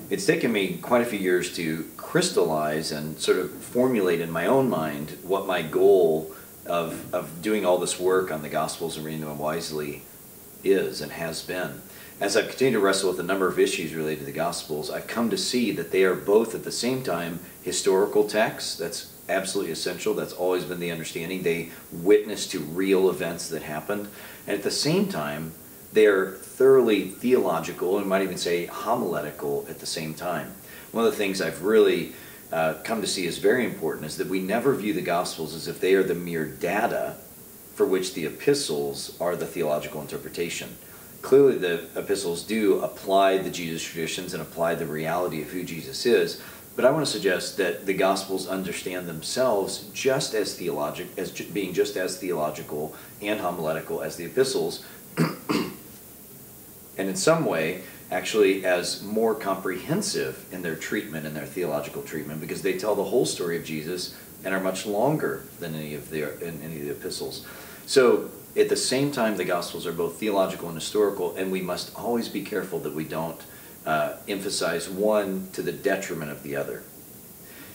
it's taken me quite a few years to crystallize and sort of formulate in my own mind what my goal of doing all this work on the Gospels and reading them wisely is and has been. As I've continued to wrestle with a number of issues related to the Gospels, I've come to see that they are both at the same time historical texts. That's absolutely essential. That's always been the understanding. They witness to real events that happened. And at the same time, they're thoroughly theological, and might even say homiletical at the same time. One of the things I've really come to see as very important is that we never view the Gospels as if they are the mere data for which the epistles are the theological interpretation. Clearly the epistles do apply the Jesus traditions and apply the reality of who Jesus is, but I want to suggest that the Gospels understand themselves just as being just as theological and homiletical as the epistles, and in some way actually as more comprehensive in their treatment, in their theological treatment, because they tell the whole story of Jesus and are much longer than any of the epistles. So at the same time, the Gospels are both theological and historical, and we must always be careful that we don't emphasize one to the detriment of the other.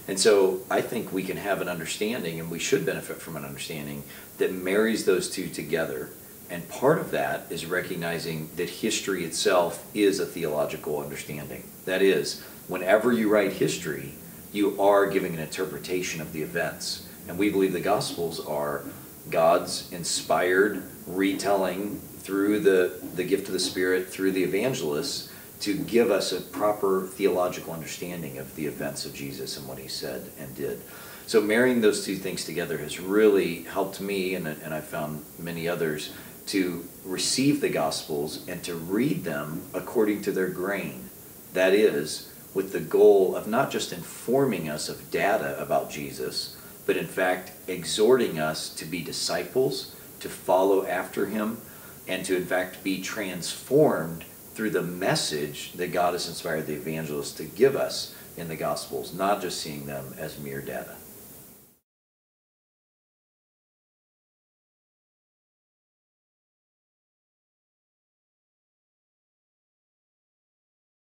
And so I think we can have an understanding, and we should benefit from an understanding, that marries those two together. And part of that is recognizing that history itself is a theological understanding. That is, whenever you write history, you are giving an interpretation of the events. And we believe the Gospels are God's inspired retelling through the gift of the Spirit, through the evangelists, to give us a proper theological understanding of the events of Jesus and what he said and did. So marrying those two things together has really helped me, and I've found many others, to receive the Gospels and to read them according to their grain. That is, with the goal of not just informing us of data about Jesus, but in fact exhorting us to be disciples, to follow after him, and to in fact be transformed through the message that God has inspired the evangelists to give us in the Gospels, not just seeing them as mere data.